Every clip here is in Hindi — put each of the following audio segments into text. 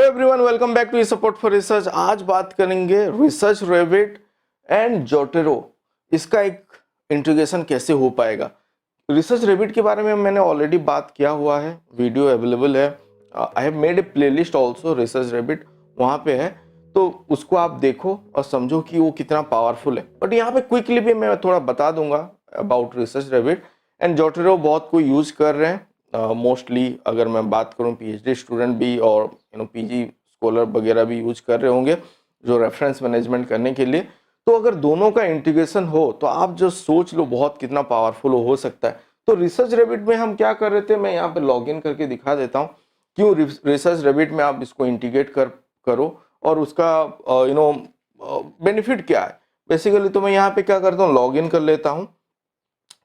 Hello everyone, welcome back to support for research. आज बात करेंगे रिसर्च रैबिट एंड जोटेरो, इसका एक इंटीग्रेशन कैसे हो पाएगा। रिसर्च रैबिट के बारे में मैंने ऑलरेडी बात किया हुआ है, वीडियो अवेलेबल है। I have made a playlist also, research rabbit वहाँ पे है, तो उसको आप देखो और समझो कि वो कितना पावरफुल है। बट यहाँ पे क्विकली भी मैं थोड़ा बता दूंगा about research rabbit and Zotero. बहुत कोई यूज कर रहे हैं मोस्टली। अगर मैं बात करूं पीएचडी स्टूडेंट भी और पीजी स्कॉलर वगैरह भी यूज कर रहे होंगे जो रेफरेंस मैनेजमेंट करने के लिए। तो अगर दोनों का इंटीग्रेशन हो तो आप जो सोच लो बहुत कितना पावरफुल हो सकता है। तो रिसर्च रैबिट में हम क्या कर रहे थे, मैं यहाँ पे लॉग इन करके दिखा देता हूँ क्यों रिसर्च रैबिट में आप इसको इंटीग्रेट करो और उसका बेनिफिट क्या है। बेसिकली तो मैं यहाँ पे क्या करता हूँ, लॉग इन कर लेता हूँ,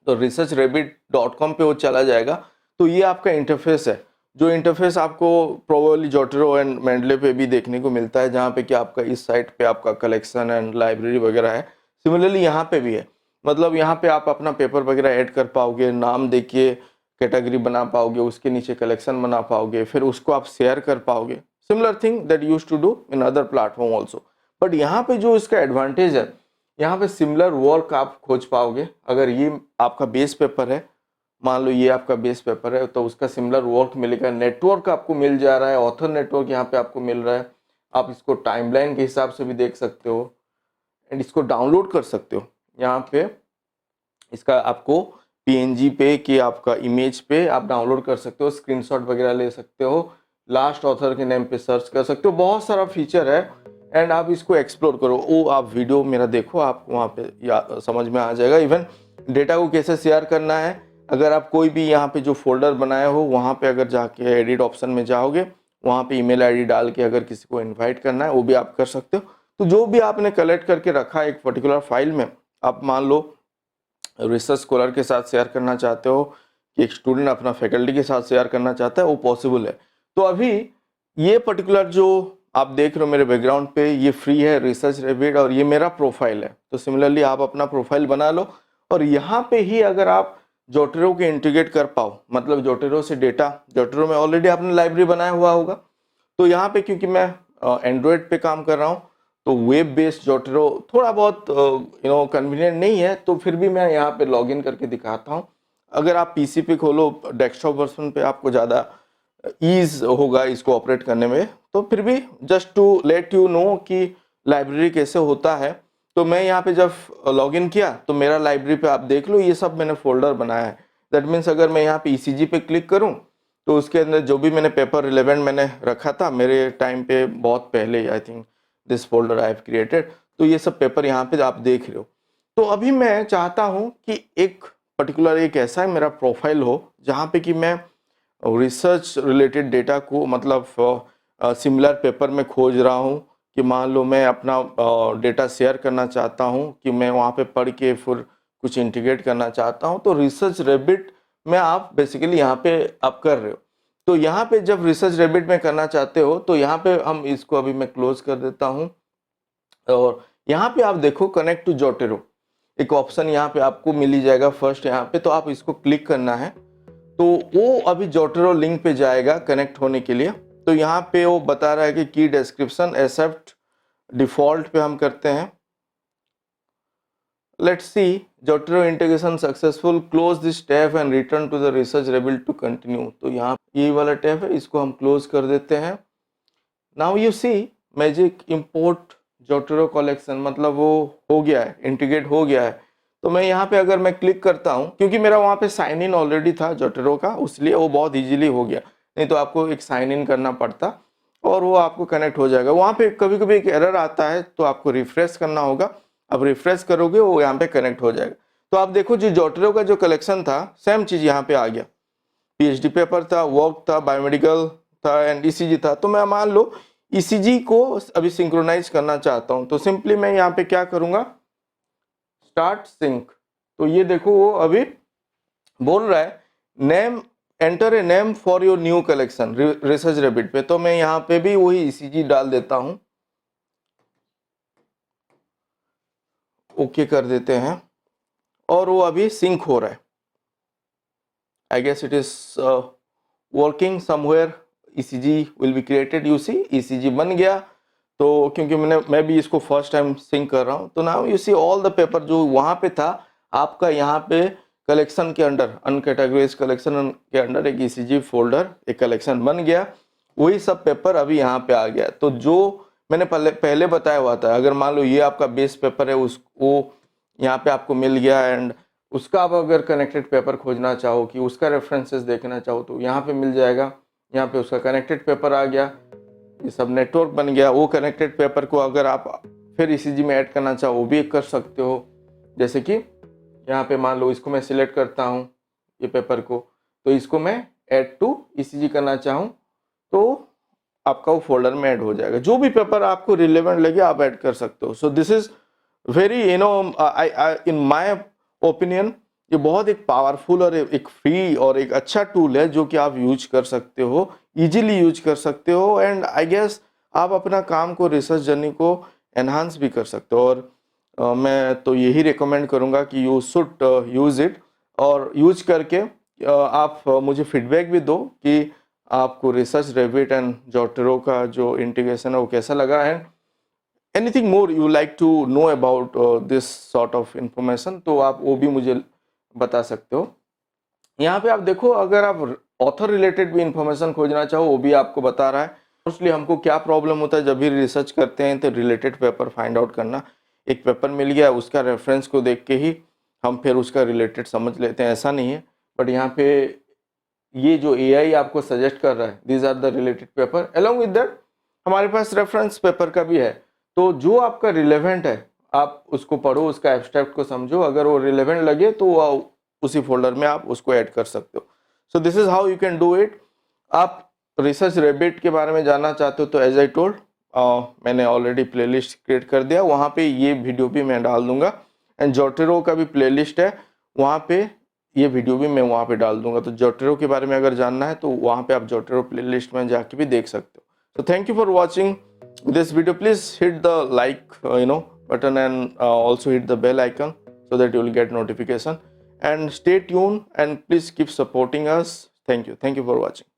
तो researchrabbit.com पे वो चला जाएगा। तो ये आपका इंटरफेस है, जो इंटरफेस आपको प्रोबेबली जोटेरो एंड मेंडले पे भी देखने को मिलता है, जहाँ पे कि आपका इस साइट पे आपका कलेक्शन एंड लाइब्रेरी वगैरह है। सिमिलरली यहाँ पे भी है, मतलब यहाँ पे आप अपना पेपर वगैरह ऐड कर पाओगे, नाम देखिए, कैटेगरी बना पाओगे, उसके नीचे कलेक्शन बना पाओगे, फिर उसको आप शेयर कर पाओगे। Similar thing that use to do in other platform also. But यहाँ पे जो इसका एडवांटेज है, यहाँ पे सिमिलर वर्क आप खोज पाओगे। अगर ये आपका बेस पेपर है, मान लो ये आपका बेस पेपर है, तो उसका सिमिलर वर्क मिलेगा। नेटवर्क आपको मिल जा रहा है, ऑथर नेटवर्क यहाँ पे आपको मिल रहा है। आप इसको टाइमलाइन के हिसाब से भी देख सकते हो एंड इसको डाउनलोड कर सकते हो। यहाँ पे इसका आपको पीएनजी पे कि आपका इमेज पे आप डाउनलोड कर सकते हो, स्क्रीनशॉट वगैरह ले सकते हो, लास्ट ऑथर के नेम पे सर्च कर सकते हो। बहुत सारा फीचर है एंड आप इसको एक्सप्लोर करो। वो आप वीडियो मेरा देखो, आपको वहाँ पे समझ में आ जाएगा। इवन डेटा को कैसे शेयर करना है, अगर आप कोई भी यहाँ पे जो फोल्डर बनाए हो वहाँ पे अगर जाके एडिट ऑप्शन में जाओगे, वहाँ पे ईमेल आईडी डाल के अगर किसी को इनवाइट करना है वो भी आप कर सकते हो। तो जो भी आपने कलेक्ट करके रखा है एक पर्टिकुलर फाइल में, आप मान लो रिसर्च स्कॉलर के साथ शेयर करना चाहते हो कि एक स्टूडेंट अपना फैकल्टी के साथ शेयर करना चाहता है, वो पॉसिबल है। तो अभी ये पर्टिकुलर जो आप देख रहे हो मेरे बैकग्राउंड पे, ये फ्री है रिसर्च रैबिट और ये मेरा प्रोफाइल है। तो सिमिलरली आप अपना प्रोफाइल बना लो और यहाँ पे ही अगर आप जोटेरो के इंटीग्रेट कर पाओ, मतलब जोटेरो से डेटा, जोटेरो में ऑलरेडी आपने लाइब्रेरी बनाया हुआ होगा। तो यहाँ पे क्योंकि मैं एंड्रॉयड पे काम कर रहा हूँ तो वेब बेस्ड जोटेरो थोड़ा बहुत कन्वीनियंट नहीं है, तो फिर भी मैं यहाँ पे लॉगिन करके दिखाता हूँ। अगर आप पीसी पे खोलो डेस्कटॉप वर्जन पे आपको ज़्यादा ईज होगा इसको ऑपरेट करने में। तो फिर भी just to let you know कि लाइब्रेरी कैसे होता है, तो मैं यहाँ पे जब लॉगिन किया तो मेरा लाइब्रेरी पे आप देख लो ये सब मैंने फोल्डर बनाया है। दैट मीन्स अगर मैं यहाँ पे ईसीजी पे क्लिक करूँ तो उसके अंदर जो भी मैंने पेपर रिलेवेंट मैंने रखा था मेरे टाइम पे बहुत पहले, I think this folder I have created, तो ये सब पेपर यहाँ पे आप देख रहे हो। तो अभी मैं चाहता हूँ कि एक पर्टिकुलर एक ऐसा मेरा प्रोफाइल हो जहाँ पे कि मैं रिसर्च रिलेटेड डेटा को, मतलब सिमिलर पेपर में खोज रहा हूँ कि मान लो मैं अपना डेटा शेयर करना चाहता हूँ कि मैं वहाँ पे पढ़ के फिर कुछ इंटीग्रेट करना चाहता हूँ। तो रिसर्च रैबिट में आप बेसिकली यहाँ पे आप कर रहे हो। तो यहाँ पे जब रिसर्च रैबिट में करना चाहते हो तो यहाँ पे हम इसको अभी मैं क्लोज कर देता हूँ और यहाँ पे आप देखो कनेक्ट टू जोटेरो एक ऑप्शन यहाँ पे आपको मिल ही जाएगा फर्स्ट यहाँ पे। तो आप इसको क्लिक करना है तो वो अभी जोटेरो लिंक पे जाएगा कनेक्ट होने के लिए। तो यहाँ पे वो बता रहा है कि की डिस्क्रिप्शन एक्सेप्ट डिफॉल्ट पे हम करते हैं। Let's see Zotero integration successful, close this tab and return to the research rabbit to continue. तो यहाँ ये वाला टैब है, इसको हम क्लोज कर देते हैं। Now you see magic import Zotero collection, मतलब वो हो गया है, इंटीग्रेट हो गया है। तो मैं यहाँ पे अगर मैं क्लिक करता हूँ, क्योंकि मेरा वहाँ पे साइन इन ऑलरेडी था जोटेरो का, इसलिए वो बहुत इजीली हो गया। नहीं तो आपको एक साइन इन करना पड़ता और वो आपको कनेक्ट हो जाएगा। वहाँ पे कभी कभी एक एरर आता है तो आपको रिफ्रेश करना होगा। अब रिफ्रेश करोगे वो यहाँ पे कनेक्ट हो जाएगा। तो आप देखो जो जोटेरो का जो कलेक्शन था सेम चीज़ यहाँ पे आ गया। पीएचडी पेपर था, वर्क था, बायोमेडिकल था एंड ईसीजी था। तो मैं मान लो ईसीजी को अभी सिंक्रोनाइज करना चाहता हूँ, तो सिंपली मैं यहाँ पे क्या करूँगा, स्टार्ट सिंक। तो ये देखो वो अभी बोल रहा है name, enter a name for your new collection research rabbit पे। तो मैं यहाँ पे भी वही ईसीजी डाल देता हूँ, ओके कर देते हैं और वो अभी सिंक हो रहा है। I guess it is working somewhere. ECG will be created. You see ECG बन गया। तो क्योंकि मैं भी इसको फर्स्ट टाइम सिंक कर रहा हूँ, तो now you see all the paper जो वहाँ पे था आपका यहाँ पे कलेक्शन के अंडर, अनकैटेगराइज कलेक्शन के अंडर एक ECG फोल्डर, एक कलेक्शन बन गया। वही सब पेपर अभी यहाँ पे आ गया। तो जो मैंने पहले बताया हुआ था, अगर मान लो ये आपका बेस पेपर है, वो यहाँ पे आपको मिल गया, एंड उसका आप अगर कनेक्टेड पेपर खोजना चाहो कि उसका रेफरेंसेस देखना चाहो तो यहाँ पे मिल जाएगा। यहाँ पे उसका कनेक्टेड पेपर आ गया, ये सब नेटवर्क बन गया। वो कनेक्टेड पेपर को अगर आप फिर ECG में ऐड करना चाहो वो भी कर सकते हो। जैसे कि यहाँ पे मान लो इसको मैं सिलेक्ट करता हूँ ये पेपर को, तो इसको मैं ऐड टू ECG करना चाहूँ तो आपका वो फोल्डर में ऐड हो जाएगा। जो भी पेपर आपको रिलेवेंट लगे आप ऐड कर सकते हो। So this is very in my opinion ये बहुत एक पावरफुल और एक फ्री और एक अच्छा टूल है जो कि आप यूज कर सकते हो, इजीली यूज कर सकते हो। एंड आई गेस आप अपना काम को, रिसर्च जर्नी को एनहांस भी कर सकते हो। और मैं तो यही रिकमेंड करूँगा कि यू शुड यूज़ इट, और यूज करके आप मुझे फीडबैक भी दो कि आपको रिसर्च रेबिट एंड जोटेरो का जो इंटीग्रेशन है वो कैसा लगा है। Anything more you like to know about this sort of information, तो आप वो भी मुझे बता सकते हो। यहाँ पे आप देखो, अगर आप ऑथर रिलेटेड भी इंफॉर्मेशन खोजना चाहो वो भी आपको बता रहा है। मोस्टली हमको क्या प्रॉब्लम होता है जब भी रिसर्च करते हैं तो रिलेटेड पेपर फाइंड आउट करना। एक पेपर मिल गया, उसका रेफरेंस को देख के ही हम फिर उसका रिलेटेड समझ लेते हैं, ऐसा नहीं है। बट यहाँ पे ये जो AI आपको सजेस्ट कर रहा है, these are the related paper, along with that हमारे पास रेफरेंस पेपर का भी है। तो जो आपका रिलेवेंट है आप उसको पढ़ो, उसका एब्स्ट्रैक्ट को समझो, अगर वो रिलेवेंट लगे तो उसी फोल्डर में आप उसको ऐड कर सकते हो। So this is how you can do it. आप रिसर्च रेबिट के बारे में जानना चाहते हो तो एज आई टोल्ड मैंने ऑलरेडी प्लेलिस्ट क्रिएट कर दिया, वहाँ पे ये वीडियो भी मैं डाल दूंगा। एंड जोटेरो का भी प्लेलिस्ट है, वहाँ पे ये वीडियो भी मैं वहाँ पे डाल दूंगा। तो जोटेरो के बारे में अगर जानना है तो वहाँ पे आप जोटेरो प्लेलिस्ट में जाके भी देख सकते हो। So thank you for watching this video. Please hit the like button and also hit the bell icon so that you will get notification, and stay tuned and please keep supporting us. Thank you for watching.